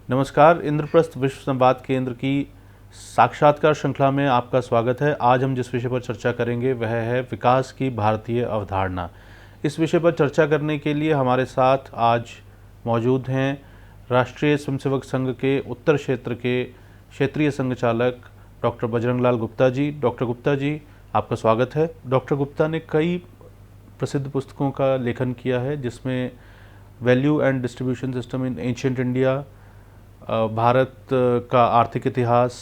नमस्कार, इंद्रप्रस्थ विश्व संवाद केंद्र की साक्षात्कार श्रृंखला में आपका स्वागत है। आज हम जिस विषय पर चर्चा करेंगे वह है विकास की भारतीय अवधारणा। इस विषय पर चर्चा करने के लिए हमारे साथ आज मौजूद हैं राष्ट्रीय स्वयंसेवक संघ के उत्तर क्षेत्र के क्षेत्रीय संघचालक डॉक्टर बजरंग लाल गुप्ता जी। डॉक्टर गुप्ता जी, आपका स्वागत है। डॉक्टर गुप्ता ने कई प्रसिद्ध पुस्तकों का लेखन किया है, जिसमें value and distribution system in ancient India, Bharat का आर्थिक इतिहास,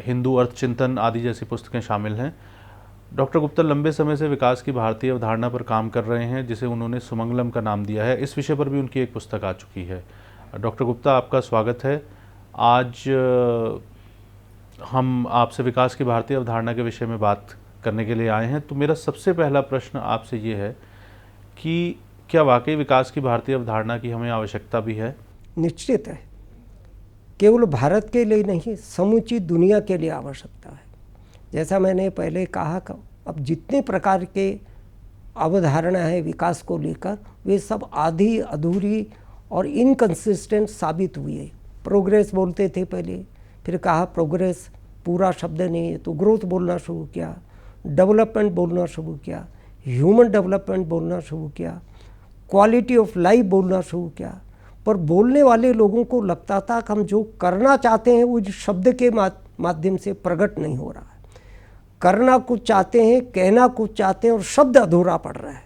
हिंदू अर्थचिंतन आदि जैसी पुस्तकें शामिल हैं। डॉक्टर गुप्ता लंबे समय से विकास की भारतीय अवधारणा पर काम कर रहे हैं, जिसे उन्होंने सुमंगलम का नाम दिया है। इस विषय पर भी उनकी एक पुस्तक आ चुकी है। डॉक्टर गुप्ता, आपका स्वागत है। आज हम आपसे विकास की भारतीय अवधारणा के विषय में बात करने के लिए आए हैं। तो मेरा सबसे पहला प्रश्न आपसे ये है कि क्या वाकई विकास की भारतीय अवधारणा की हमें आवश्यकता भी है? निश्चित है। केवल भारत के लिए नहीं, समूची दुनिया के लिए आवश्यकता है। जैसा मैंने पहले कहा, अब जितने प्रकार के अवधारणा है विकास को लेकर, वे सब आधी अधूरी और इनकंसिस्टेंट साबित हुई है। प्रोग्रेस बोलते थे पहले, फिर कहा प्रोग्रेस पूरा शब्द नहीं है तो ग्रोथ बोलना शुरू किया, डेवलपमेंट बोलना शुरू किया, ह्यूमन डेवलपमेंट बोलना शुरू किया, क्वालिटी ऑफ लाइफ बोलना शुरू किया। पर बोलने वाले लोगों को लगता था कि हम जो करना चाहते हैं वो शब्द के माध्यम से प्रकट नहीं हो रहा है। करना कुछ चाहते हैं, कहना कुछ चाहते हैं और शब्द अधूरा पड़ रहा है।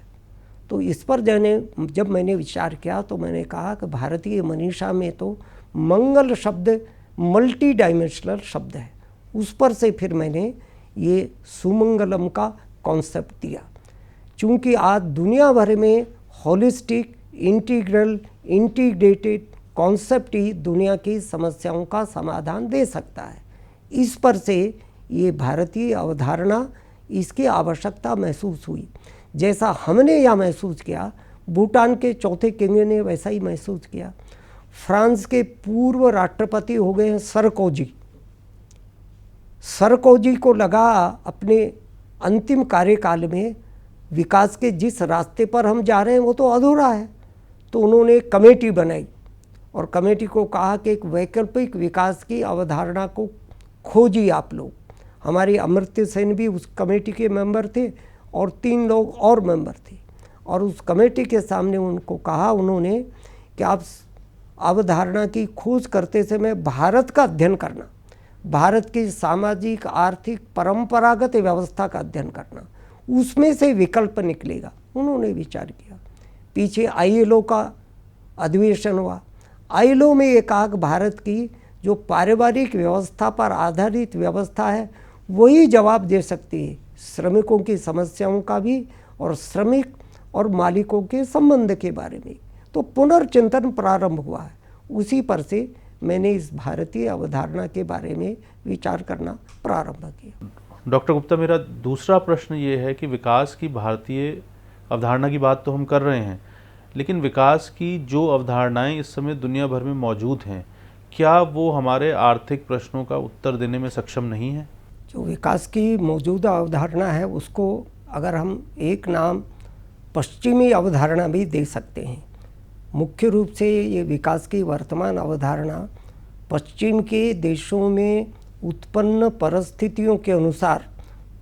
तो इस पर जब मैंने विचार किया तो मैंने कहा कि भारतीय मनीषा में तो मंगल शब्द मल्टी डायमेंशनल शब्द है। उस पर से फिर मैंने ये सुमंगलम का कॉन्सेप्ट दिया। चूँकि आज दुनिया भर में होलिस्टिक, इंटीग्रल, इंटीग्रेटेड कॉन्सेप्ट ही दुनिया की समस्याओं का समाधान दे सकता है। इस पर से ये भारतीय अवधारणा, इसकी आवश्यकता महसूस हुई। जैसा हमने यह महसूस किया, भूटान के चौथे किंग ने वैसा ही महसूस किया। फ्रांस के पूर्व राष्ट्रपति हो गए हैं सरकोजी को लगा अपने अंतिम कार्यकाल में विकास के जिस रास्ते पर हम जा रहे हैं वो तो अधूरा है। तो उन्होंने कमेटी बनाई और कमेटी को कहा कि एक वैकल्पिक विकास की अवधारणा को खोजिए आप लोग। हमारी अमर्त्य सेन भी उस कमेटी के मेंबर थे और 3 लोग और मेंबर थे। और उस कमेटी के सामने उनको कहा उन्होंने कि आप अवधारणा की खोज करते समय भारत का अध्ययन करना, भारत की सामाजिक, आर्थिक, परंपरागत व्यवस्था का अध्ययन करना, उसमें से विकल्प निकलेगा। उन्होंने विचार किया। पीछे ILO का अधिवेशन हुआ। ILO में ये कहा कि भारत की जो पारिवारिक व्यवस्था पर आधारित व्यवस्था है वही जवाब दे सकती है श्रमिकों की समस्याओं का भी और श्रमिक और मालिकों के संबंध के बारे में। तो पुनर्चिंतन प्रारंभ हुआ है। उसी पर से मैंने इस भारतीय अवधारणा के बारे में विचार करना प्रारंभ किया। डॉक्टर गुप्ता, मेरा दूसरा प्रश्न ये है कि विकास की भारतीय अवधारणा की बात तो हम कर रहे हैं, लेकिन विकास की जो अवधारणाएं इस समय दुनिया भर में मौजूद हैं, क्या वो हमारे आर्थिक प्रश्नों का उत्तर देने में सक्षम नहीं है? जो विकास की मौजूदा अवधारणा है उसको अगर हम एक नाम पश्चिमी अवधारणा भी दे सकते हैं। मुख्य रूप से ये विकास की वर्तमान अवधारणा पश्चिम के देशों में उत्पन्न परिस्थितियों के अनुसार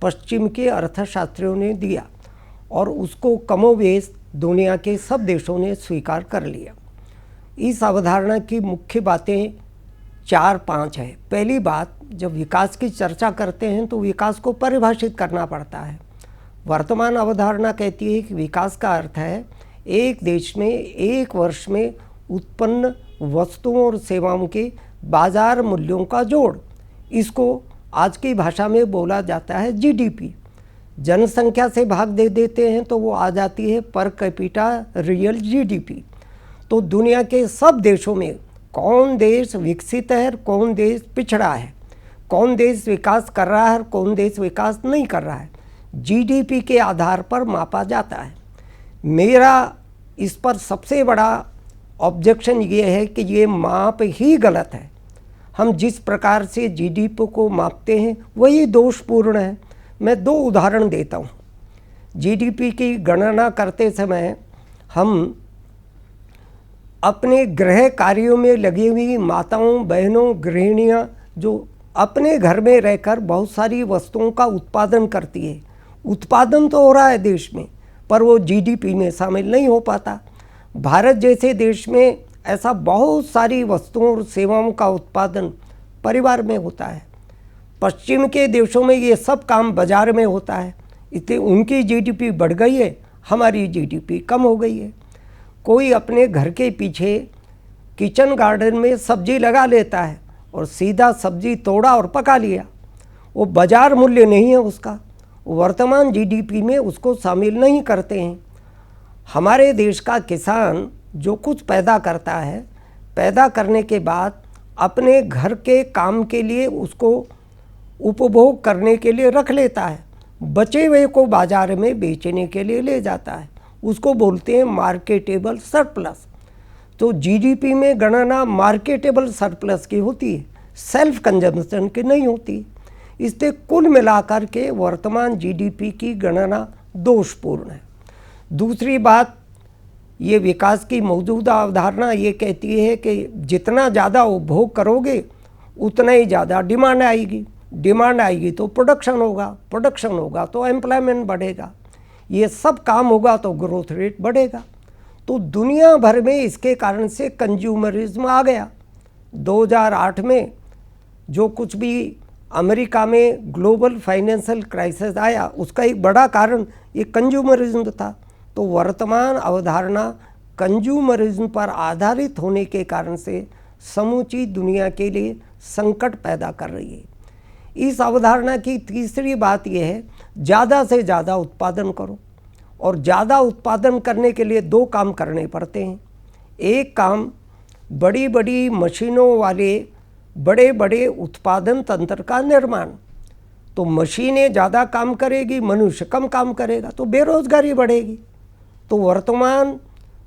पश्चिम के अर्थशास्त्रियों ने दिया और उसको कमोबेश दुनिया के सब देशों ने स्वीकार कर लिया। इस अवधारणा की मुख्य बातें 4-5 है। पहली बात, जब विकास की चर्चा करते हैं तो विकास को परिभाषित करना पड़ता है। वर्तमान अवधारणा कहती है कि विकास का अर्थ है एक देश में एक वर्ष में उत्पन्न वस्तुओं और सेवाओं के बाजार मूल्यों का जोड़। इसको आज की भाषा में बोला जाता है GDP। जनसंख्या से भाग दे देते हैं तो वो आ जाती है पर कैपिटा रियल GDP। तो दुनिया के सब देशों में कौन देश विकसित है, कौन देश पिछड़ा है, कौन देश विकास कर रहा है, कौन देश विकास नहीं कर रहा है, GDP के आधार पर मापा जाता है। मेरा इस पर सबसे बड़ा ऑब्जेक्शन ये है कि ये माप ही गलत है। हम जिस प्रकार से GDP को मापते हैं वही दोषपूर्ण है। मैं 2 उदाहरण देता हूँ। GDP की गणना करते समय हम अपने गृह कार्यों में लगी हुई माताओं बहनों गृहिणियाँ जो अपने घर में रहकर बहुत सारी वस्तुओं का उत्पादन करती है, उत्पादन तो हो रहा है देश में, पर वो जीडीपी में शामिल नहीं हो पाता। भारत जैसे देश में ऐसा बहुत सारी वस्तुओं और सेवाओं का उत्पादन परिवार में होता है। पश्चिम के देशों में ये सब काम बाजार में होता है, इसलिए उनकी जीडीपी बढ़ गई है, हमारी जीडीपी कम हो गई है। कोई अपने घर के पीछे किचन गार्डन में सब्जी लगा लेता है और सीधा सब्जी तोड़ा और पका लिया, वो बाजार मूल्य नहीं है उसका, वर्तमान जीडीपी में उसको शामिल नहीं करते हैं। हमारे देश का किसान जो कुछ पैदा करता है, पैदा करने के बाद अपने घर के काम के लिए उसको उपभोग करने के लिए रख लेता है, बचे हुए को बाजार में बेचने के लिए ले जाता है, उसको बोलते हैं मार्केटेबल सरप्लस। तो जीडीपी में गणना मार्केटेबल सरप्लस की होती है, सेल्फ कंजम्पशन की नहीं होती। इसलिए कुल मिलाकर के वर्तमान जीडीपी की गणना दोषपूर्ण है। दूसरी बात, ये विकास की मौजूदा अवधारणा ये कहती है कि जितना ज़्यादा उपभोग करोगे उतना ही ज़्यादा डिमांड आएगी, डिमांड आएगी तो प्रोडक्शन होगा, प्रोडक्शन होगा तो एम्प्लॉयमेंट बढ़ेगा, ये सब काम होगा तो ग्रोथ रेट बढ़ेगा। तो दुनिया भर में इसके कारण से कंज्यूमरिज्म आ गया। 2008 में जो कुछ भी अमेरिका में ग्लोबल फाइनेंशियल क्राइसिस आया, उसका एक बड़ा कारण ये कंज्यूमरिज्म था। तो वर्तमान अवधारणा कंज्यूमरिज्म पर आधारित होने के कारण से समूची दुनिया के लिए संकट पैदा कर रही है। इस अवधारणा की तीसरी बात यह है, ज़्यादा से ज़्यादा उत्पादन करो, और ज़्यादा उत्पादन करने के लिए दो काम करने पड़ते हैं। एक काम बड़ी बड़ी मशीनों वाले बड़े बड़े उत्पादन तंत्र का निर्माण। तो मशीनें ज़्यादा काम करेगी, मनुष्य कम काम करेगा, तो बेरोजगारी बढ़ेगी। तो वर्तमान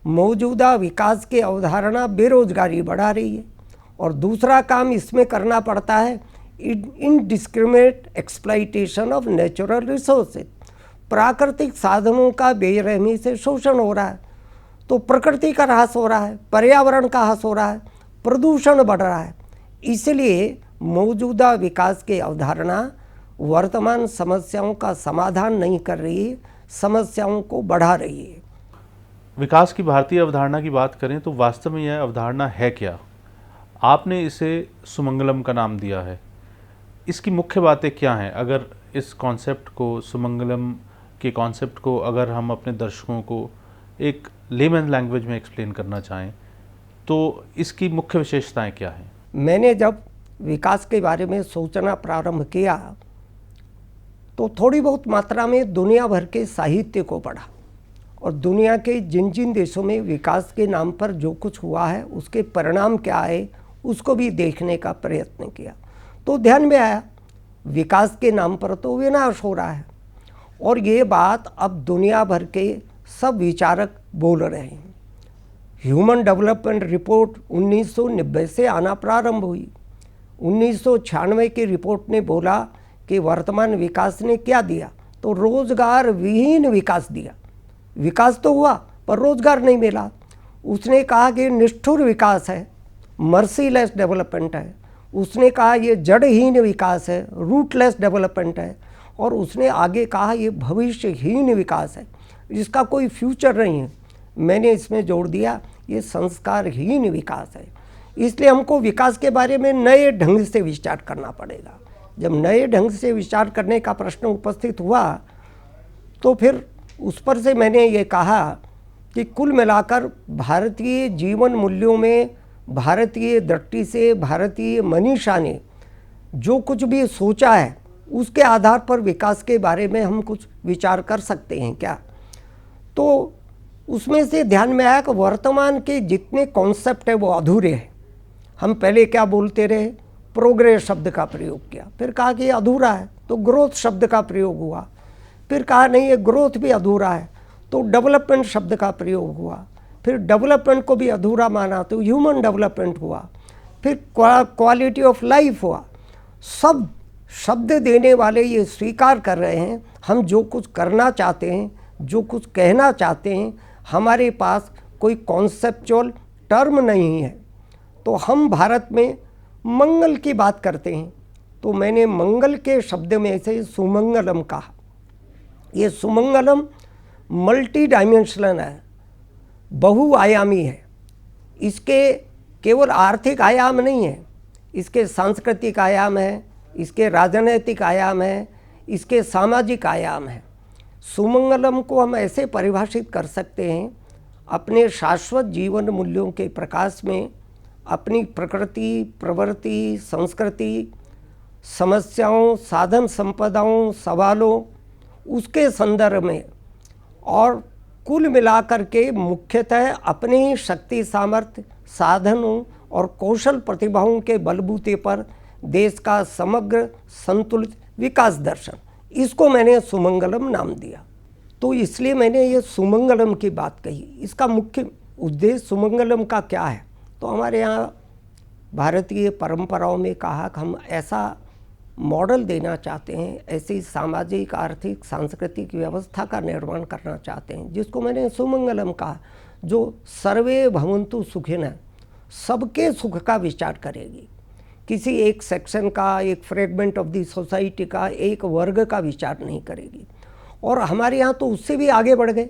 मौजूदा विकास की अवधारणा बेरोजगारी बढ़ा रही है। और दूसरा काम इसमें करना पड़ता है indiscriminate exploitation of natural resources. प्राकृतिक साधनों का बेरहमी से शोषण हो रहा है, तो प्रकृति का ह्रास हो रहा है, पर्यावरण का ह्रास हो रहा है, प्रदूषण बढ़ रहा है। इसलिए मौजूदा विकास की अवधारणा वर्तमान समस्याओं का समाधान नहीं कर रही है, समस्याओं को बढ़ा रही है। विकास की भारतीय अवधारणा की बात करें तो वास्तव में यह अवधारणा है क्या? आपने इसे सुमंगलम का नाम दिया है, इसकी मुख्य बातें क्या हैं? अगर इस कॉन्सेप्ट को, सुमंगलम के कॉन्सेप्ट को अगर हम अपने दर्शकों को एक लेमन लैंग्वेज में एक्सप्लेन करना चाहें तो इसकी मुख्य विशेषताएं क्या हैं? मैंने जब विकास के बारे में सोचना प्रारंभ किया तो थोड़ी बहुत मात्रा में दुनिया भर के साहित्य को पढ़ा और दुनिया के जिन जिन देशों में विकास के नाम पर जो कुछ हुआ है उसके परिणाम क्या है उसको भी देखने का प्रयत्न किया। तो ध्यान में आया विकास के नाम पर तो विनाश हो रहा है, और ये बात अब दुनिया भर के सब विचारक बोल रहे हैं। ह्यूमन डेवलपमेंट रिपोर्ट 1990 से आना प्रारंभ हुई। 1996 की रिपोर्ट ने बोला कि वर्तमान विकास ने क्या दिया, तो रोजगार विहीन विकास दिया। विकास तो हुआ पर रोजगार नहीं मिला। उसने कहा कि निष्ठुर विकास है, मर्सीलेस डेवलपमेंट है। उसने कहा ये जड़हीन विकास है, रूटलेस डेवलपमेंट है। और उसने आगे कहा ये भविष्यहीन विकास है, जिसका कोई फ्यूचर नहीं है। मैंने इसमें जोड़ दिया ये संस्कारहीन विकास है। इसलिए हमको विकास के बारे में नए ढंग से विचार करना पड़ेगा। जब नए ढंग से विचार करने का प्रश्न उपस्थित हुआ तो फिर उस पर से मैंने ये कहा कि कुल मिलाकर भारतीय जीवन मूल्यों में, भारतीय दृष्टि से, भारतीय मनीषा ने जो कुछ भी सोचा है उसके आधार पर विकास के बारे में हम कुछ विचार कर सकते हैं क्या। तो उसमें से ध्यान में आया कि वर्तमान के जितने कॉन्सेप्ट है वो अधूरे हैं। हम पहले क्या बोलते रहे, प्रोग्रेस शब्द का प्रयोग किया, फिर कहा कि ये अधूरा है तो ग्रोथ शब्द का प्रयोग हुआ, फिर कहा नहीं ये ग्रोथ भी अधूरा है तो डेवलपमेंट शब्द का प्रयोग हुआ, फिर डेवलपमेंट को भी अधूरा माना तो ह्यूमन डेवलपमेंट हुआ, फिर क्वालिटी ऑफ लाइफ हुआ। सब शब्द देने वाले ये स्वीकार कर रहे हैं हम जो कुछ करना चाहते हैं, जो कुछ कहना चाहते हैं, हमारे पास कोई कॉन्सेप्चुअल टर्म नहीं है। तो हम भारत में मंगल की बात करते हैं, तो मैंने मंगल के शब्द में से सुमंगलम कहा। ये सुमंगलम मल्टी डायमेंशनल है, बहुआयामी है। इसके केवल आर्थिक आयाम नहीं है, इसके सांस्कृतिक आयाम है, इसके राजनीतिक आयाम है, इसके सामाजिक आयाम है। सुमंगलम को हम ऐसे परिभाषित कर सकते हैं, अपने शाश्वत जीवन मूल्यों के प्रकाश में अपनी प्रकृति, प्रवृत्ति, संस्कृति, समस्याओं, साधन संपदाओं, सवालों, उसके संदर्भ में और कुल मिलाकर के मुख्यतः अपनी ही शक्ति, सामर्थ्य, साधनों और कौशल प्रतिभाओं के बलबूते पर देश का समग्र संतुलित विकास दर्शन, इसको मैंने सुमंगलम नाम दिया। तो इसलिए मैंने ये सुमंगलम की बात कही। इसका मुख्य उद्देश्य सुमंगलम का क्या है? तो हमारे यहाँ भारतीय परंपराओं में कहा कि हम ऐसा मॉडल देना चाहते हैं, ऐसी सामाजिक, आर्थिक, सांस्कृतिक व्यवस्था का निर्माण करना चाहते हैं, जिसको मैंने सुमंगलम कहा, जो सर्वे भवन्तु सुखिनः, सबके सुख का विचार करेगी। किसी एक सेक्शन का, एक फ्रेगमेंट ऑफ द सोसाइटी का, एक वर्ग का विचार नहीं करेगी। और हमारे यहाँ तो उससे भी आगे बढ़ गए।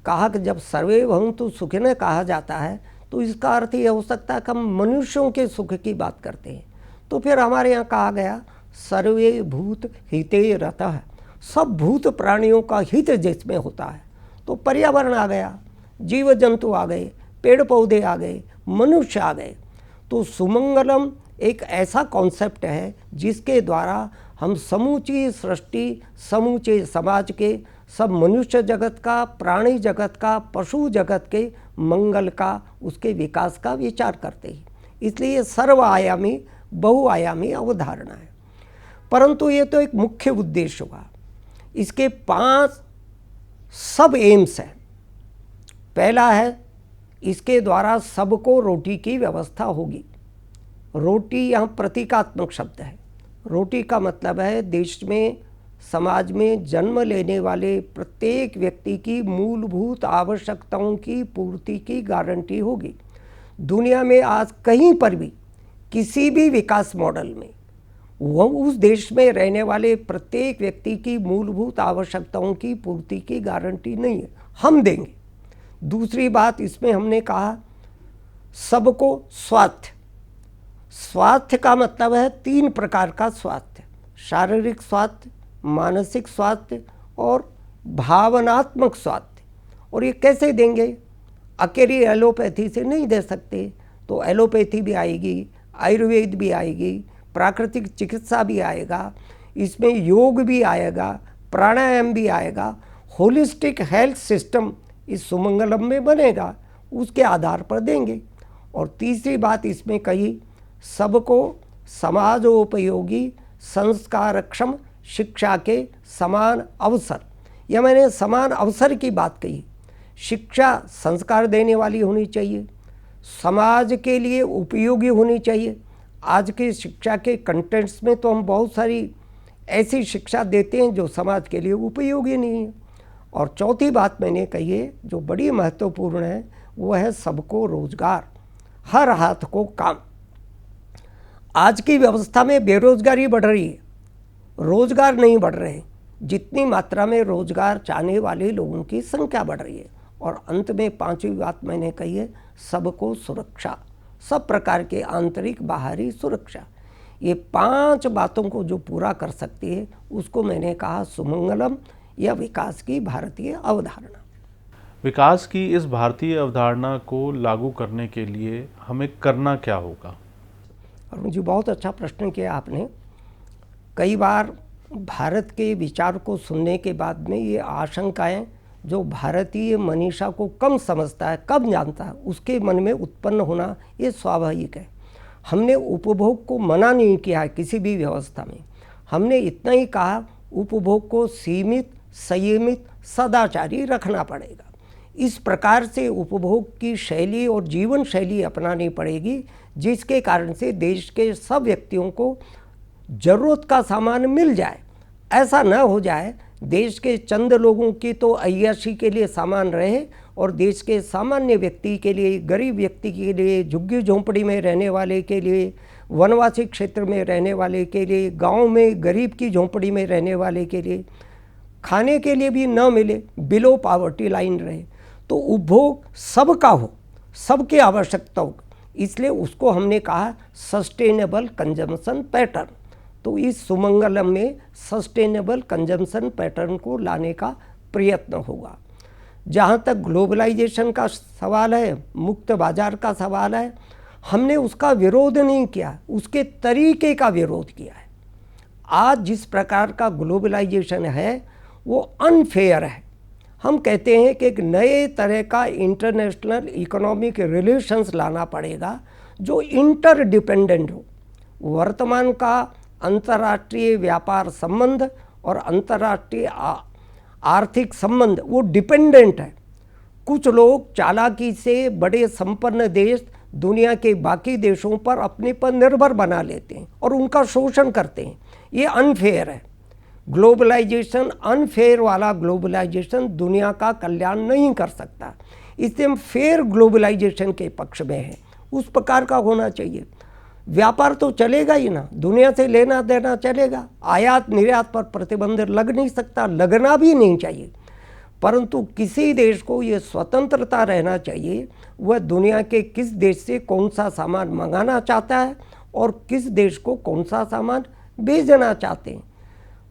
कहा कि जब सर्वे भवन्तु सुखिनः कहा जाता है तो इसका अर्थ ये हो सकता है कि हम मनुष्यों के सुख की बात करते हैं। तो फिर हमारे यहाँ कहा गया सर्वे भूत हिते रतः, सब भूत प्राणियों का हित जिसमें होता है। तो पर्यावरण आ गया, जीव जंतु आ गए, पेड़ पौधे आ गए, मनुष्य आ गए। तो सुमंगलम एक ऐसा कॉन्सेप्ट है जिसके द्वारा हम समूची सृष्टि, समूचे समाज के, सब मनुष्य जगत का, प्राणी जगत का, पशु जगत के मंगल का, उसके विकास का विचार करते हैं। इसलिए सर्वआयामी, बहुआयामी अवधारणा है। परंतु ये तो एक मुख्य उद्देश्य हुआ। इसके 5 सब एम्स हैं। पहला है, इसके द्वारा सबको रोटी की व्यवस्था होगी। रोटी यहाँ प्रतीकात्मक शब्द है। रोटी का मतलब है देश में, समाज में जन्म लेने वाले प्रत्येक व्यक्ति की मूलभूत आवश्यकताओं की पूर्ति की गारंटी होगी। दुनिया में आज कहीं पर भी किसी भी विकास मॉडल में वह उस देश में रहने वाले प्रत्येक व्यक्ति की मूलभूत आवश्यकताओं की पूर्ति की गारंटी नहीं है, हम देंगे। दूसरी बात इसमें हमने कहा सबको स्वास्थ्य। स्वास्थ्य का मतलब है 3 प्रकार का स्वास्थ्य, शारीरिक स्वास्थ्य, मानसिक स्वास्थ्य और भावनात्मक स्वास्थ्य। और ये कैसे देंगे? अकेली एलोपैथी से नहीं दे सकते। तो एलोपैथी भी आएगी, आयुर्वेद भी आएगी, प्राकृतिक चिकित्सा भी आएगा, इसमें योग भी आएगा, प्राणायाम भी आएगा। होलिस्टिक हेल्थ सिस्टम इस सुमंगलम में बनेगा, उसके आधार पर देंगे। और तीसरी बात इसमें कही, सबको समाजोपयोगी संस्कारक्षम शिक्षा के समान अवसर। यह मैंने समान अवसर की बात कही। शिक्षा संस्कार देने वाली होनी चाहिए, समाज के लिए उपयोगी होनी चाहिए। आज की शिक्षा के कंटेंट्स में तो हम बहुत सारी ऐसी शिक्षा देते हैं जो समाज के लिए उपयोगी नहीं है। और चौथी बात मैंने कही है जो बड़ी महत्वपूर्ण है, वो है सबको रोजगार, हर हाथ को काम। आज की व्यवस्था में बेरोजगारी बढ़ रही है, रोजगार नहीं बढ़ रहे। जितनी मात्रा में रोजगार चाहने वाले लोगों की संख्या बढ़ रही है। और अंत में 5वीं बात मैंने कही है, सबको सुरक्षा, सब प्रकार के आंतरिक बाहरी सुरक्षा। ये 5 बातों को जो पूरा कर सकती है उसको मैंने कहा सुमंगलम या विकास की भारतीय अवधारणा। विकास की इस भारतीय अवधारणा को लागू करने के लिए हमें करना क्या होगा? और मुझे बहुत अच्छा प्रश्न किया आपने। कई बार भारत के विचार को सुनने के बाद में ये आशंकाएं जो भारतीय मनीषा को कम समझता है, कम जानता है, उसके मन में उत्पन्न होना ये स्वाभाविक है। हमने उपभोग को मना नहीं किया है किसी भी व्यवस्था में। हमने इतना ही कहा उपभोग को सीमित, संयमित, सदाचारी रखना पड़ेगा। इस प्रकार से उपभोग की शैली और जीवन शैली अपनानी पड़ेगी जिसके कारण से देश के सब व्यक्तियों को ज़रूरत का सामान मिल जाए। ऐसा न हो जाए देश के चंद लोगों की तो अय्याशी के लिए सामान रहे और देश के सामान्य व्यक्ति के लिए, गरीब व्यक्ति के लिए, झुग्गी झोंपड़ी में रहने वाले के लिए, वनवासी क्षेत्र में रहने वाले के लिए, गांव में गरीब की झोंपड़ी में रहने वाले के लिए खाने के लिए भी न मिले, बिलो पॉवर्टी लाइन रहे, तो उपभोग सबका हो, सबकी आवश्यकता हो, इसलिए उसको हमने कहा सस्टेनेबल कंजम्पशन पैटर्न। तो इस सुमंगलम में सस्टेनेबल कंजम्पशन पैटर्न को लाने का प्रयत्न होगा। जहाँ तक ग्लोबलाइजेशन का सवाल है, मुक्त बाजार का सवाल है, हमने उसका विरोध नहीं किया, उसके तरीके का विरोध किया है। आज जिस प्रकार का ग्लोबलाइजेशन है वो अनफेयर है। हम कहते हैं कि एक नए तरह का इंटरनेशनल इकोनॉमिक रिलेशंस लाना पड़ेगा जो इंटरडिपेंडेंट हो। वर्तमान का अंतर्राष्ट्रीय व्यापार संबंध और अंतर्राष्ट्रीय आर्थिक संबंध वो डिपेंडेंट है। कुछ लोग चालाकी से बड़े संपन्न देश दुनिया के बाकी देशों पर अपने पर निर्भर बना लेते हैं और उनका शोषण करते हैं। ये अनफेयर है। ग्लोबलाइजेशन, अनफेयर वाला ग्लोबलाइजेशन दुनिया का कल्याण नहीं कर सकता। इसलिए हम फेयर ग्लोबलाइजेशन के पक्ष में हैं, उस प्रकार का होना चाहिए। व्यापार तो चलेगा ही ना, दुनिया से लेना देना चलेगा, आयात निर्यात पर प्रतिबंध लग नहीं सकता, लगना भी नहीं चाहिए। परंतु किसी देश को ये स्वतंत्रता रहना चाहिए वह दुनिया के किस देश से कौन सा सामान मंगाना चाहता है और किस देश को कौन सा सामान भेजना चाहते हैं।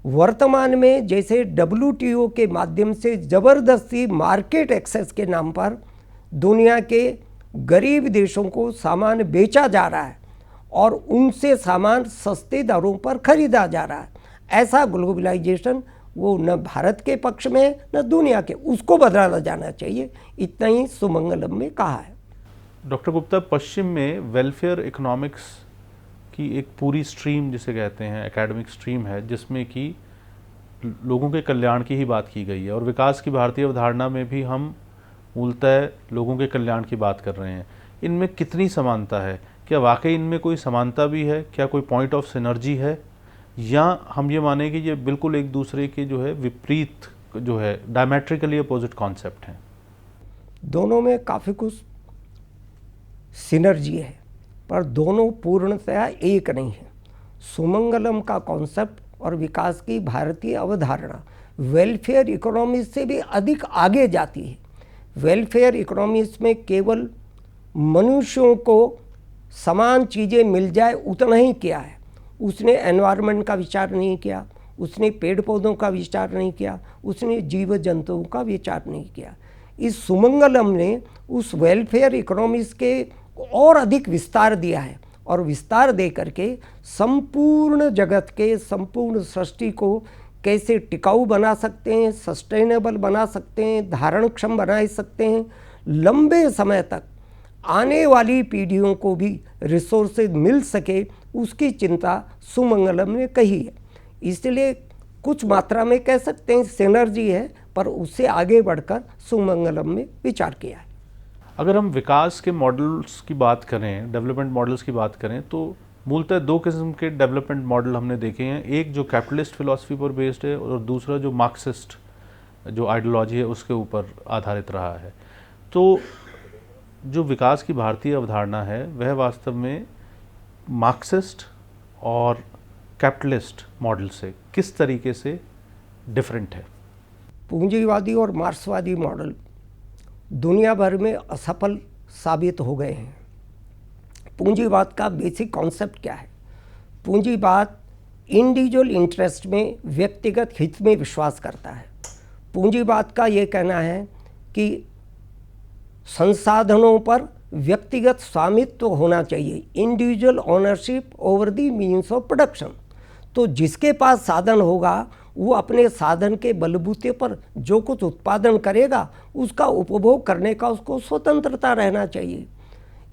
वर्तमान में जैसे WTO के माध्यम से ज़बरदस्ती मार्केट एक्सेस के नाम पर दुनिया के गरीब देशों को सामान बेचा जा रहा है और उनसे सामान सस्ते दरों पर खरीदा जा रहा है, ऐसा ग्लोबलाइजेशन वो न भारत के पक्ष में है न दुनिया के, उसको बदला जाना चाहिए। इतना ही सुमंगलम में कहा है। डॉक्टर गुप्ता, पश्चिम में वेलफेयर इकोनॉमिक्स की एक पूरी स्ट्रीम जिसे कहते हैं एकेडमिक स्ट्रीम है, जिसमें कि लोगों के कल्याण की ही बात की गई है और विकास की भारतीय अवधारणा में भी हम मूलतः लोगों के कल्याण की बात कर रहे हैं। इनमें कितनी समानता है? क्या वाकई इनमें कोई समानता भी है? क्या कोई पॉइंट ऑफ सिनर्जी है, या हम ये माने कि ये बिल्कुल एक दूसरे के जो है विपरीत, जो है डायमेट्रिकली अपोजिट कॉन्सेप्ट हैं? दोनों में काफ़ी कुछ सिनर्जी है पर दोनों पूर्णतया एक नहीं है। सुमंगलम का कॉन्सेप्ट और विकास की भारतीय अवधारणा वेलफेयर इकोनॉमिक्स से भी अधिक आगे जाती है। वेलफेयर इकोनॉमिक्स में केवल मनुष्यों को समान चीज़ें मिल जाए उतना ही किया है, उसने एनवायरनमेंट का विचार नहीं किया, उसने पेड़ पौधों का विचार नहीं किया, उसने जीव जंतुओं का विचार नहीं किया। इस सुमंगलम ने उस वेलफेयर इकोनॉमिक्स के और अधिक विस्तार दिया है और विस्तार दे करके संपूर्ण जगत के, संपूर्ण सृष्टि को कैसे टिकाऊ बना सकते हैं, सस्टेनेबल बना सकते हैं, धारणक्षम बना सकते हैं, लंबे समय तक आने वाली पीढ़ियों को भी रिसोर्सेज मिल सके, उसकी चिंता सुमंगलम ने कही है। इसलिए कुछ मात्रा में कह सकते हैं सिनर्जी है, पर उससे आगे बढ़कर सुमंगलम में विचार किया है। अगर हम विकास के मॉडल्स की बात करें, डेवलपमेंट मॉडल्स की बात करें, तो मूलतः दो किस्म के डेवलपमेंट मॉडल हमने देखे हैं। एक जो कैपिटलिस्ट फिलॉसफी पर बेस्ड है और दूसरा जो मार्क्सिस्ट जो आइडियोलॉजी है उसके ऊपर आधारित रहा है। तो जो विकास की भारतीय अवधारणा है वह वास्तव में मार्क्सिस्ट और कैपिटलिस्ट मॉडल से किस तरीके से डिफरेंट है? पूंजीवादी और मार्क्सवादी मॉडल दुनिया भर में असफल साबित हो गए हैं। पूंजीवाद का बेसिक कॉन्सेप्ट क्या है? पूंजीवाद इंडिविजुअल इंटरेस्ट में, व्यक्तिगत हित में विश्वास करता है। पूंजीवाद का ये कहना है कि संसाधनों पर व्यक्तिगत स्वामित्व होना चाहिए, individual ownership over the means of production. तो जिसके पास साधन होगा वो अपने साधन के बलबूते पर जो कुछ उत्पादन करेगा उसका उपभोग करने का उसको स्वतंत्रता रहना चाहिए।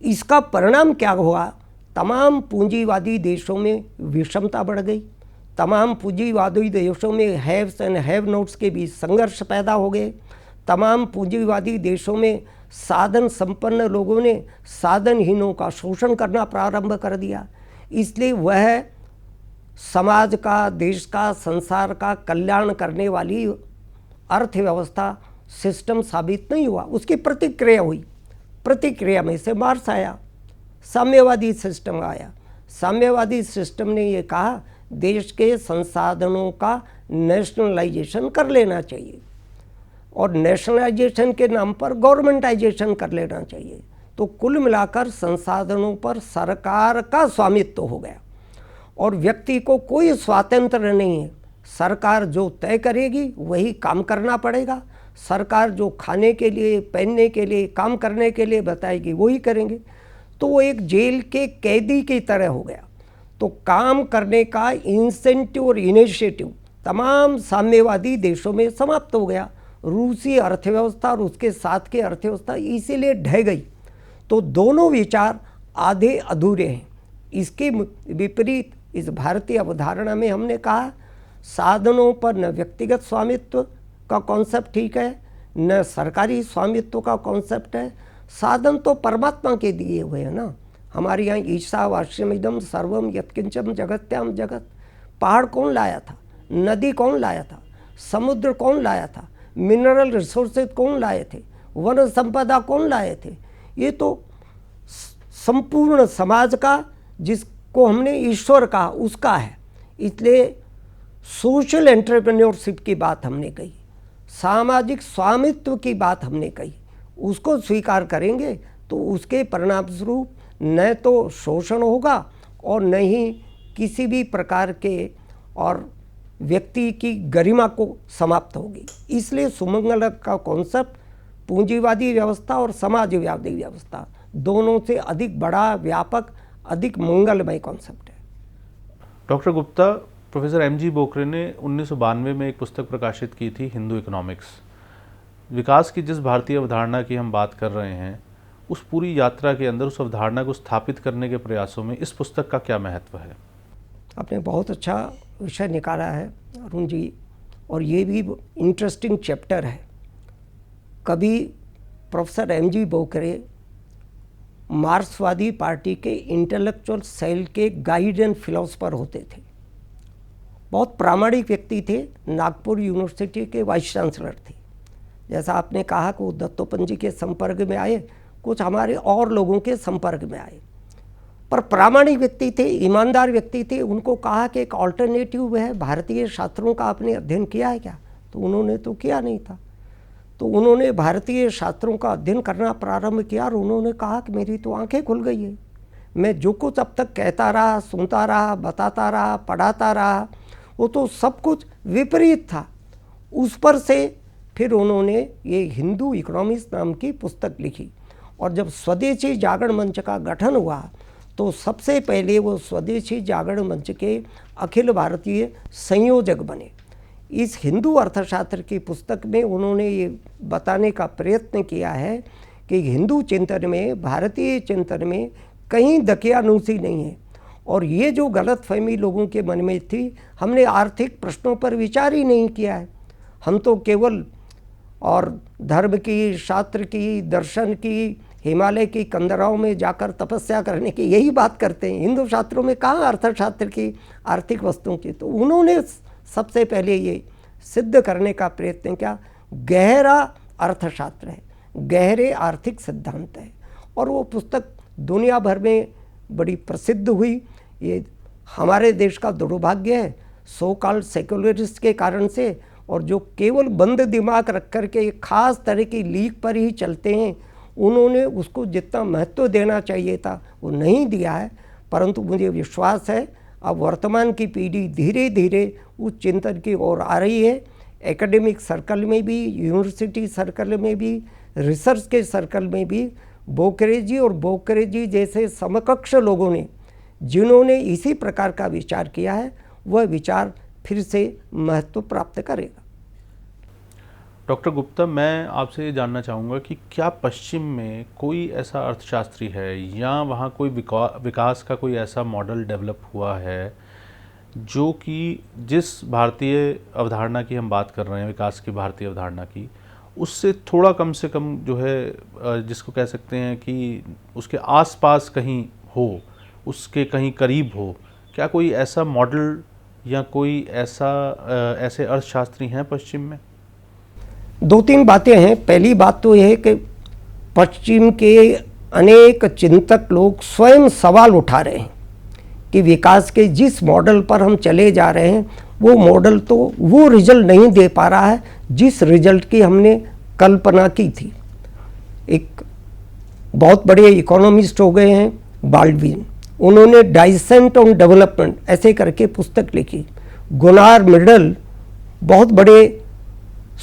इसका परिणाम क्या हुआ? तमाम पूंजीवादी देशों में विषमता बढ़ गई, तमाम पूंजीवादी देशों में हैव्स एंड हैव नोट्स के बीच संघर्ष पैदा हो गए, तमाम पूंजीवादी देशों में साधन संपन्न लोगों ने साधनहीनों का शोषण करना प्रारंभ कर दिया। इसलिए वह समाज का, देश का, संसार का कल्याण करने वाली अर्थव्यवस्था सिस्टम साबित नहीं हुआ। उसकी प्रतिक्रिया हुई, प्रतिक्रिया में से मार्क्स आया, साम्यवादी सिस्टम आया। साम्यवादी सिस्टम ने ये कहा देश के संसाधनों का नेशनलाइजेशन कर लेना चाहिए और नेशनलाइजेशन के नाम पर गवर्नमेंटाइजेशन कर लेना चाहिए। तो कुल मिलाकर संसाधनों पर सरकार का स्वामित्व हो गया और व्यक्ति को कोई स्वातंत्र्य नहीं है। सरकार जो तय करेगी वही काम करना पड़ेगा। सरकार जो खाने के लिए, पहनने के लिए, काम करने के लिए बताएगी वही करेंगे। तो वो एक जेल के कैदी की तरह हो गया। तो काम करने का इंसेंटिव और इनिशिएटिव तमाम साम्यवादी देशों में समाप्त हो गया। रूसी अर्थव्यवस्था और उसके साथ की अर्थव्यवस्था इसीलिए ढह गई। तो दोनों विचार आधे अधूरे हैं। इसके विपरीत इस भारतीय अवधारणा में हमने कहा साधनों पर न व्यक्तिगत स्वामित्व का कॉन्सेप्ट ठीक है, न सरकारी स्वामित्व का कॉन्सेप्ट है। साधन तो परमात्मा के दिए हुए हैं ना। हमारे यहाँ ईशावास्यमिदं सर्वम यत्किंचन जगत्याम जगत। पहाड़ कौन लाया था? नदी कौन लाया था? समुद्र कौन लाया था? मिनरल रिसोर्सेज कौन लाए थे? वन संपदा कौन लाए थे? ये तो संपूर्ण समाज का, जिसको हमने ईश्वर कहा, उसका है। इसलिए सोशल एंटरप्रेन्योरशिप की बात हमने कही, सामाजिक स्वामित्व की बात हमने कही। उसको स्वीकार करेंगे तो उसके परिणाम स्वरूप न तो शोषण होगा और न ही किसी भी प्रकार के और व्यक्ति की गरिमा को समाप्त होगी। इसलिए सुमंगल का कॉन्सेप्ट पूंजीवादी व्यवस्था और समाजवादी व्यवस्था दोनों से अधिक बड़ा, व्यापक, अधिक मंगलमय कॉन्सेप्ट है। Doctor Gupta, professor MG. Bokare ने 1992 में एक पुस्तक प्रकाशित की थी, हिंदू इकोनॉमिक्स। विकास की जिस भारतीय अवधारणा की हम बात कर रहे हैं, उस पूरी यात्रा के अंदर उस अवधारणा को स्थापित करने के प्रयासों में इस पुस्तक का क्या महत्व है? आपने बहुत अच्छा विषय निकाला है अरुण जी, और ये भी इंटरेस्टिंग चैप्टर है। कभी प्रोफेसर एम.जी. बोकरे मार्क्सवादी पार्टी के इंटेलेक्चुअल सेल के गाइड एंड फिलोसफर होते थे। बहुत प्रामाणिक व्यक्ति थे। नागपुर यूनिवर्सिटी के वाइस चांसलर थे। जैसा आपने कहा कि वो दत्तोपंत जी के संपर्क में आए, कुछ हमारे और लोगों के संपर्क में आए, पर प्रामाणिक व्यक्ति थे, ईमानदार व्यक्ति थे। उनको कहा कि एक ऑल्टरनेटिव है, भारतीय शास्त्रों का आपने अध्ययन किया है क्या? तो उन्होंने तो किया नहीं था। तो उन्होंने भारतीय शास्त्रों का अध्ययन करना प्रारंभ किया और उन्होंने कहा कि मेरी तो आंखें खुल गई है। मैं जो कुछ अब तक कहता रहा, सुनता रहा, बताता रहा, पढ़ाता रहा, वो तो सब कुछ विपरीत था। उस पर से फिर उन्होंने ये हिंदू इकोनॉमिक्स नाम की पुस्तक लिखी। और जब स्वदेशी जागरण मंच का गठन हुआ तो सबसे पहले वो स्वदेशी जागरण मंच के अखिल भारतीय संयोजक बने। इस हिंदू अर्थशास्त्र की पुस्तक में उन्होंने ये बताने का प्रयत्न किया है कि हिंदू चिंतन में, भारतीय चिंतन में कहीं दकियानूसी नहीं है। और ये जो गलतफहमी लोगों के मन में थी, हमने आर्थिक प्रश्नों पर विचार ही नहीं किया है। हम तो केवल और धर्म की, शास्त्र की, दर्शन की, हिमालय की कंदराओं में जाकर तपस्या करने की यही बात करते हैं। हिंदू शास्त्रों में कहाँ अर्थशास्त्र की, आर्थिक वस्तुओं की? तो उन्होंने सबसे पहले ये सिद्ध करने का प्रयत्न किया, गहरा अर्थशास्त्र है, गहरे आर्थिक सिद्धांत है। और वो पुस्तक दुनिया भर में बड़ी प्रसिद्ध हुई। ये हमारे देश का दुर्भाग्य है, सो कॉल्ड सेक्युलरिस्ट के कारण से, और जो केवल बंद दिमाग रख कर के खास तरह की लीक पर ही चलते हैं, उन्होंने उसको जितना महत्व देना चाहिए था वो नहीं दिया है। परंतु मुझे विश्वास है अब वर्तमान की पीढ़ी धीरे धीरे उस चिंतन की ओर आ रही है। एकेडमिक सर्कल में भी, यूनिवर्सिटी सर्कल में भी, रिसर्च के सर्कल में भी बोकरे जी और बोकरे जी जैसे समकक्ष लोगों ने, जिन्होंने इसी प्रकार का विचार किया है, वह विचार फिर से महत्व प्राप्त करेगा। डॉक्टर गुप्ता, मैं आपसे ये जानना चाहूँगा कि क्या पश्चिम में कोई ऐसा अर्थशास्त्री है या वहाँ कोई विकास का कोई ऐसा मॉडल डेवलप हुआ है जो कि जिस भारतीय अवधारणा की हम बात कर रहे हैं, विकास की भारतीय अवधारणा की, उससे थोड़ा कम से कम जो है, जिसको कह सकते हैं कि उसके आसपास कहीं हो, उसके कहीं करीब हो? क्या कोई ऐसा मॉडल या कोई ऐसे अर्थशास्त्री हैं पश्चिम में? दो तीन बातें हैं। पहली बात तो यह है कि पश्चिम के अनेक चिंतक लोग स्वयं सवाल उठा रहे हैं कि विकास के जिस मॉडल पर हम चले जा रहे हैं वो मॉडल तो वो रिजल्ट नहीं दे पा रहा है जिस रिजल्ट की हमने कल्पना की थी। एक बहुत बड़े इकोनॉमिस्ट हो गए हैं बाल्डविन, उन्होंने डाइसेंट ऑन डेवलपमेंट ऐसे करके पुस्तक लिखी। गुनार मिडल बहुत बड़े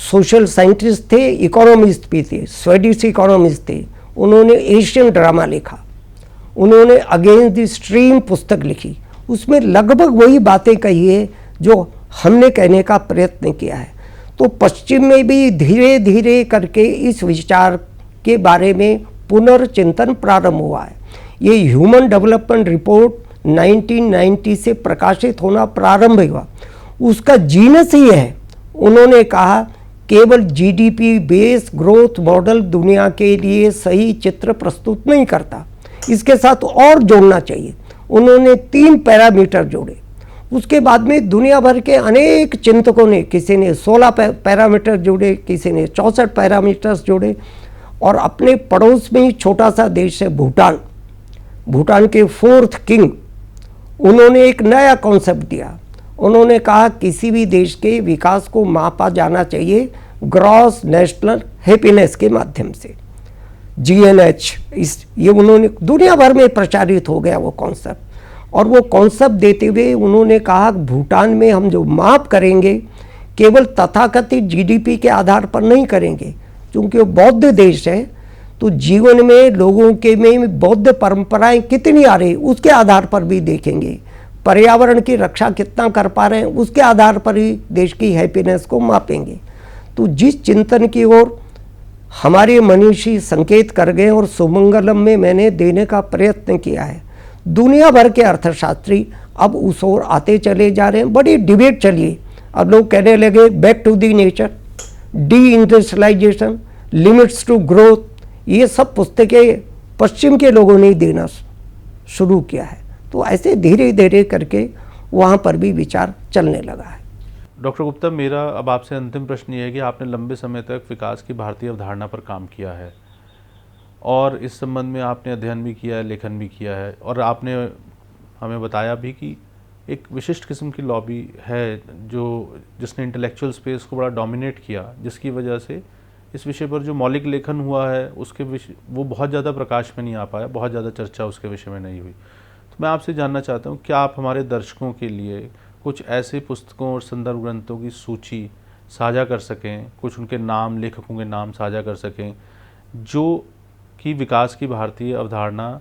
सोशल साइंटिस्ट थे, इकोनॉमिस्ट भी थे, स्वीडिश इकोनॉमिस्ट थे, उन्होंने एशियन ड्रामा लिखा, उन्होंने अगेंस्ट द स्ट्रीम पुस्तक लिखी। उसमें लगभग वही बातें कही है जो हमने कहने का प्रयत्न किया है। तो पश्चिम में भी धीरे धीरे करके इस विचार के बारे में पुनर्चिंतन प्रारंभ हुआ है। ये ह्यूमन डेवलपमेंट रिपोर्ट 1990 से प्रकाशित होना प्रारंभ हुआ, उसका जीनस ही है। उन्होंने कहा केवल जीडीपी बेस ग्रोथ मॉडल दुनिया के लिए सही चित्र प्रस्तुत नहीं करता, इसके साथ और जोड़ना चाहिए। उन्होंने 3 पैरामीटर जोड़े। उसके बाद में दुनिया भर के अनेक चिंतकों ने, किसी ने 16 पैरामीटर जोड़े, किसी ने 64 पैरामीटर्स जोड़े। और अपने पड़ोस में ही छोटा सा देश है भूटान, भूटान के 4th किंग, उन्होंने एक नया कॉन्सेप्ट दिया। उन्होंने कहा किसी भी देश के विकास को मापा जाना चाहिए ग्रॉस नेशनल हैप्पीनेस के माध्यम से, GNH। ये उन्होंने दुनिया भर में प्रचारित हो गया वो कॉन्सेप्ट। और वो कॉन्सेप्ट देते हुए उन्होंने कहा भूटान में हम जो माप करेंगे केवल तथाकथित GDP के आधार पर नहीं करेंगे, क्योंकि वो बौद्ध देश है, तो जीवन में लोगों के में बौद्ध परंपराएं कितनी आ रही उसके आधार पर भी देखेंगे, पर्यावरण की रक्षा कितना कर पा रहे हैं उसके आधार पर ही देश की हैप्पीनेस को मापेंगे। तो जिस चिंतन की ओर हमारे मनीषी संकेत कर गए और सुमंगलम में मैंने देने का प्रयत्न किया है, दुनिया भर के अर्थशास्त्री अब उस ओर आते चले जा रहे हैं। बड़ी डिबेट चली, अब लोग कहने लगे back to the nature, deindustrialisation, limits to growth, ये सब पुस्तकें पश्चिम के लोगों ने देना शुरू किया है। तो ऐसे धीरे धीरे करके वहाँ पर भी विचार चलने लगा है। डॉक्टर गुप्ता, मेरा अब आपसे अंतिम प्रश्न ये है कि आपने लंबे समय तक विकास की भारतीय अवधारणा पर काम किया है और इस संबंध में आपने अध्ययन भी किया है, लेखन भी किया है, और आपने हमें बताया भी कि एक विशिष्ट किस्म की लॉबी है जिसने इंटेलेक्चुअल स्पेस को बड़ा डोमिनेट किया, जिसकी वजह से इस विषय पर जो मौलिक लेखन हुआ है उसके विषय वो बहुत ज़्यादा प्रकाश में नहीं आ पाया, बहुत ज़्यादा चर्चा उसके विषय में नहीं हुई। तो मैं आपसे जानना चाहता हूँ, क्या आप हमारे दर्शकों के लिए कुछ ऐसे पुस्तकों और संदर्भ ग्रंथों की सूची साझा कर सकें, कुछ उनके नाम, लेखकों के नाम साझा कर सकें जो कि विकास की भारतीय अवधारणा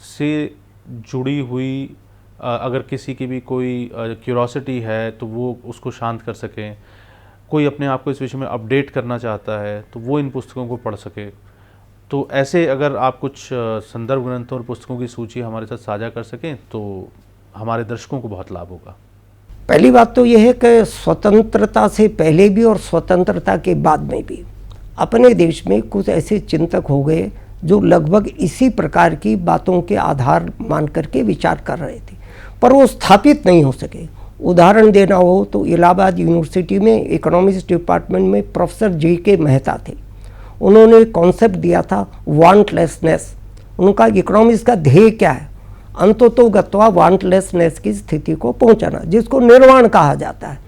से जुड़ी हुई, अगर किसी की भी कोई क्यूरोसिटी है तो वो उसको शांत कर सकें, कोई अपने आप को इस विषय में अपडेट करना चाहता है तो वो इन पुस्तकों को पढ़ सके। तो ऐसे अगर आप कुछ संदर्भ ग्रंथों और पुस्तकों की सूची हमारे साथ साझा कर सकें तो हमारे दर्शकों को बहुत लाभ होगा। पहली बात तो यह है कि स्वतंत्रता से पहले भी और स्वतंत्रता के बाद में भी अपने देश में कुछ ऐसे चिंतक हो गए जो लगभग इसी प्रकार की बातों के आधार मान करके विचार कर रहे थे, पर वो स्थापित नहीं हो सके। उदाहरण देना हो तो इलाहाबाद यूनिवर्सिटी में इकोनॉमिक्स डिपार्टमेंट में प्रोफेसर JK मेहता थे। उन्होंने कॉन्सेप्ट दिया था वांटलेसनेस। उनका इकोनॉमिक्स का ध्येय क्या है? अंततोगत्वा वांटलेसनेस की स्थिति को पहुंचाना, जिसको निर्वाण कहा जाता है।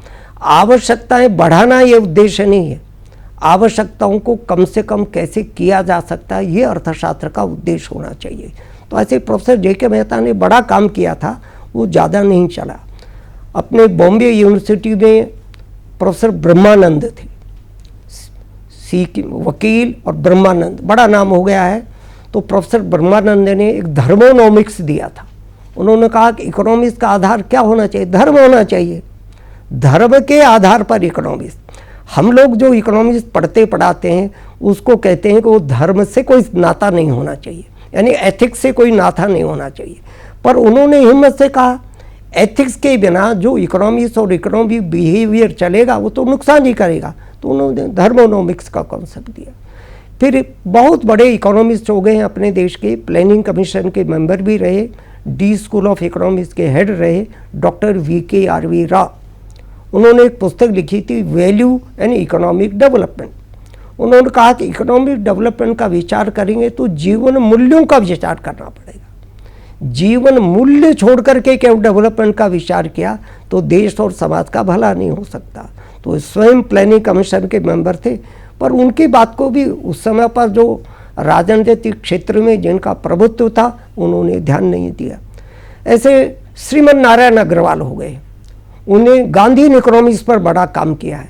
आवश्यकताएं बढ़ाना ये उद्देश्य नहीं है, आवश्यकताओं को कम से कम कैसे किया जा सकता है ये अर्थशास्त्र का उद्देश्य होना चाहिए। तो ऐसे प्रोफेसर JK मेहता ने बड़ा काम किया था, वो ज़्यादा नहीं चला। अपने बॉम्बे यूनिवर्सिटी में प्रोफेसर ब्रह्मानंद थे, वकील, और ब्रह्मानंद बड़ा नाम हो गया है। तो प्रोफेसर ब्रह्मानंद ने एक धर्मोनॉमिक्स दिया था। उन्होंने कहा कि इकोनॉमिक्स का आधार क्या होना चाहिए? धर्म होना चाहिए, धर्म के आधार पर इकोनॉमिक्स। हम लोग जो इकोनॉमिक्स पढ़ते पढ़ाते हैं उसको कहते हैं कि वो धर्म से कोई नाता नहीं होना चाहिए, यानी एथिक्स से कोई नाता नहीं होना चाहिए। पर उन्होंने हिम्मत से कहा एथिक्स के बिना जो इकोनॉमिक्स और इकोनॉमिक बिहेवियर चलेगा वो तो नुकसान ही करेगा। तो उन्होंने धर्मोनॉमिक्स का कॉन्सेप्ट दिया। फिर बहुत बड़े इकोनॉमिस्ट हो गए हैं अपने देश के, प्लानिंग कमीशन के मेंबर भी रहे, डी स्कूल ऑफ इकोनॉमिक्स के हेड रहे डॉक्टर VKRV राव। उन्होंने एक पुस्तक लिखी थी वैल्यू एंड इकोनॉमिक डेवलपमेंट। उन्होंने कहा कि इकोनॉमिक डेवलपमेंट का विचार करेंगे तो जीवन मूल्यों का विचार करना पड़ेगा। जीवन मूल्य छोड़ करके केवल डेवलपमेंट का विचार किया तो देश और समाज का भला नहीं हो सकता। तो स्वयं प्लानिंग कमीशन के मेंबर थे, पर उनकी बात को भी उस समय पर जो राजनीतिक क्षेत्र में जिनका प्रभुत्व था उन्होंने ध्यान नहीं दिया। ऐसे श्रीमन नारायण अग्रवाल हो गए, उन्हें गांधी इकोनॉमिक्स पर बड़ा काम किया है,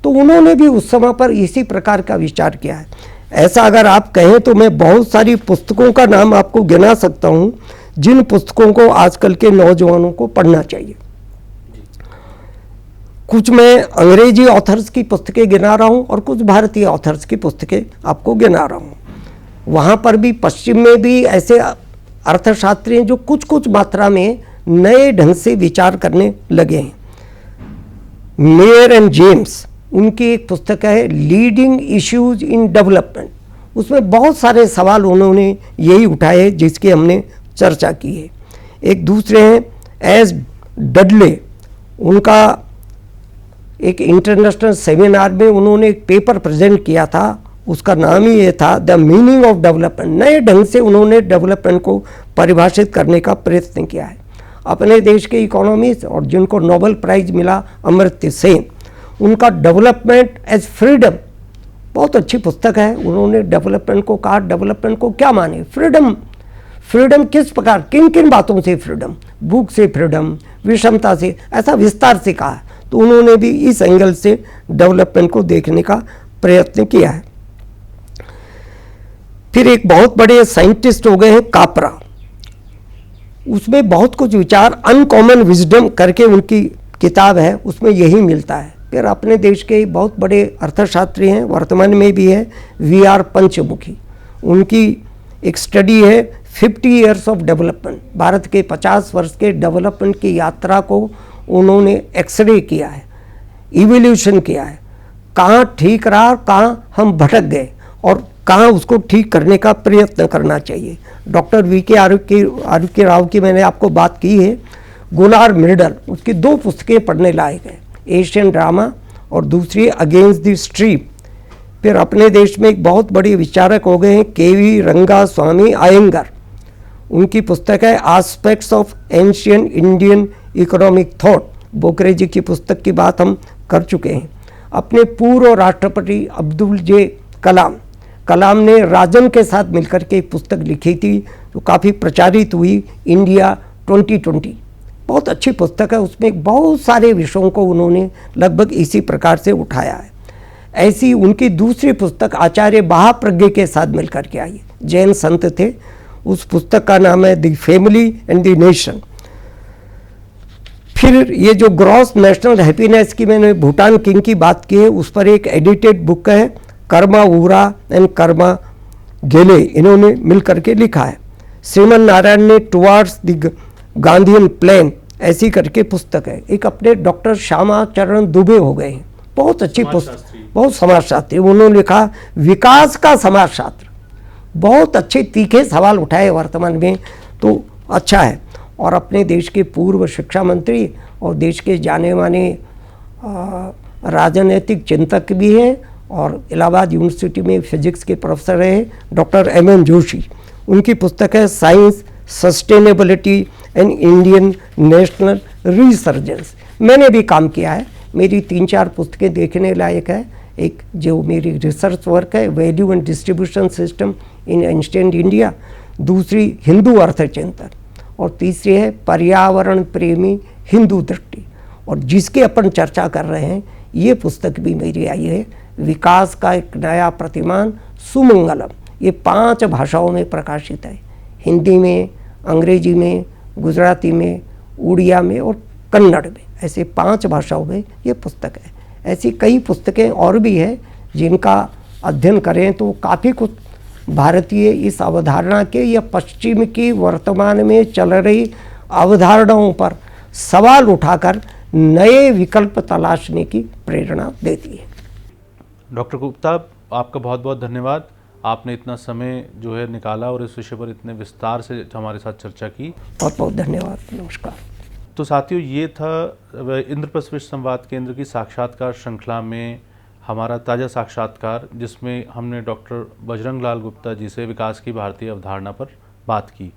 तो उन्होंने भी उस समय पर इसी प्रकार का विचार किया है। ऐसा अगर आप कहें तो मैं बहुत सारी पुस्तकों का नाम आपको गिना सकता हूं जिन पुस्तकों को आजकल के नौजवानों को पढ़ना चाहिए। कुछ मैं अंग्रेजी ऑथर्स की पुस्तकें गिना रहा हूं और कुछ भारतीय ऑथर्स की पुस्तकें आपको गिना रहा हूं। वहाँ पर भी पश्चिम में भी ऐसे अर्थशास्त्री हैं जो कुछ कुछ मात्रा में नए ढंग से विचार करने लगे हैं। मेयर एंड जेम्स, उनकी एक पुस्तक है लीडिंग इश्यूज इन डेवलपमेंट। उसमें बहुत सारे सवाल उन्होंने यही उठाए जिसकी हमने चर्चा की है। एक दूसरे हैं एस डडले, उनका एक इंटरनेशनल सेमिनार में उन्होंने एक पेपर प्रेजेंट किया था, उसका नाम ही ये था द मीनिंग ऑफ डेवलपमेंट। नए ढंग से उन्होंने डेवलपमेंट को परिभाषित करने का प्रयत्न किया है। अपने देश के इकोनॉमिस्ट और जिनको नोबेल प्राइज मिला अमर्त्य सेन, उनका डेवलपमेंट एज फ्रीडम बहुत अच्छी पुस्तक है। उन्होंने डेवलपमेंट को कहा, डेवलपमेंट को क्या माने, फ्रीडम। फ्रीडम किस प्रकार, किन किन बातों से फ्रीडम, भूख से फ्रीडम, विषमता से, ऐसा विस्तार से कहा। तो उन्होंने भी इस एंगल से डेवलपमेंट को देखने का प्रयत्न किया है। फिर एक बहुत बड़े साइंटिस्ट हो गए हैं कापरा, उसमें बहुत कुछ विचार, अनकॉमन विजडम करके उनकी किताब है, उसमें यही मिलता है। फिर अपने देश के बहुत बड़े अर्थशास्त्री हैं, वर्तमान में भी है, VR पंचमुखी। उनकी एक स्टडी है 50 ईयर्स ऑफ डेवलपमेंट। भारत के 50 वर्ष के डेवलपमेंट की यात्रा को उन्होंने एक्सरे किया है, इवोल्यूशन किया है, कहाँ ठीक रहा, कहाँ हम भटक गए और कहाँ उसको ठीक करने का प्रयत्न करना चाहिए। डॉक्टर VKRV राव की मैंने आपको बात की है। गुलार मिर्डल, उसकी 2 पुस्तकें पढ़ने लायक हैं, एशियन ड्रामा और दूसरी अगेंस्ट द स्ट्रीम। फिर अपने देश में एक बहुत बड़े विचारक हो गए हैं KV रंगास्वामी अयंगर, उनकी पुस्तक है aspects of ancient Indian economic thought. Bokare ji की पुस्तक की बात हम कर चुके हैं। अपने पूर्व राष्ट्रपति अब्दुल J कलाम ने राजन के साथ मिलकर के एक पुस्तक लिखी थी जो काफ़ी प्रचारित हुई, इंडिया 2020। बहुत अच्छी पुस्तक है, उसमें बहुत सारे विषयों को उन्होंने लगभग इसी प्रकार से उठाया है। ऐसी उनकी दूसरी पुस्तक आचार्य महाप्रज्ञ के साथ मिलकर के आई, जैन संत थे, उस पुस्तक का नाम है the family and the nation. फिर ये जो ग्रॉस नेशनल हैप्पीनेस की मैंने भूटान किंग की बात की है, उस पर एक एडिटेड बुक है, कर्मा वूरा एंड कर्मा गेले, इन्होंने मिल करके लिखा है। श्रीमन नारायण ने टुवार्ड्स द गांधीयन प्लान ऐसी करके पुस्तक है। एक अपने डॉक्टर श्यामा चरण दुबे हो गए हैं, बहुत अच्छी पुस्तक, बहुत समाजशास्त्री, उन्होंने लिखा विकास का समाजशास्त्र। बहुत अच्छे तीखे सवाल उठाए वर्तमान में, तो अच्छा है। और अपने देश के पूर्व शिक्षा मंत्री और देश के जाने माने राजनीतिक चिंतक भी हैं और इलाहाबाद यूनिवर्सिटी में फिजिक्स के प्रोफेसर रहे डॉक्टर MM जोशी। उनकी पुस्तक है science, sustainability and Indian national resurgence. मैंने भी काम किया है, मेरी 3-4 पुस्तकें देखने लायक है। एक जो मेरी रिसर्च वर्क है value and distribution system in ancient India, दूसरी हिंदू अर्थचिंतन और तीसरी है पर्यावरण प्रेमी हिंदू दृष्टि। और जिसके अपन चर्चा कर रहे हैं ये पुस्तक भी मेरी आई है, विकास का एक नया प्रतिमान सुमंगलम। ये 5 भाषाओं में प्रकाशित है, हिंदी में, अंग्रेजी में, गुजराती में, उड़िया में और कन्नड़ में। ऐसे 5 भाषाओं में ये पुस्तक है। ऐसी कई पुस्तकें और भी हैं जिनका अध्ययन करें तो काफ़ी कुछ भारतीय इस अवधारणा के या पश्चिम की वर्तमान में चल रही अवधारणाओं पर सवाल उठाकर नए विकल्प तलाशने की प्रेरणा देती है। डॉक्टर गुप्ता, आपका बहुत बहुत धन्यवाद। आपने इतना समय जो है निकाला और इस विषय पर इतने विस्तार से हमारे साथ चर्चा की। बहुत बहुत धन्यवाद, नमस्कार। तो साथियों, ये था इंद्रप्रस्थ विश्व संवाद केंद्र की साक्षात्कार श्रृंखला में हमारा ताज़ा साक्षात्कार, जिसमें हमने डॉक्टर बजरंग लाल गुप्ता जी से विकास की भारतीय अवधारणा पर बात की।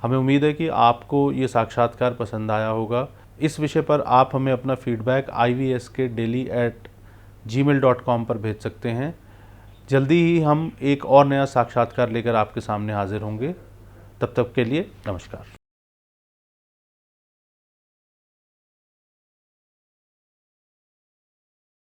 हमें उम्मीद है कि आपको ये साक्षात्कार पसंद आया होगा। इस विषय पर आप हमें अपना फीडबैक ivskdaily@gmail.com पर भेज सकते हैं। जल्दी ही हम एक और नया साक्षात्कार लेकर आपके सामने हाजिर होंगे। तब तक के लिए नमस्कार।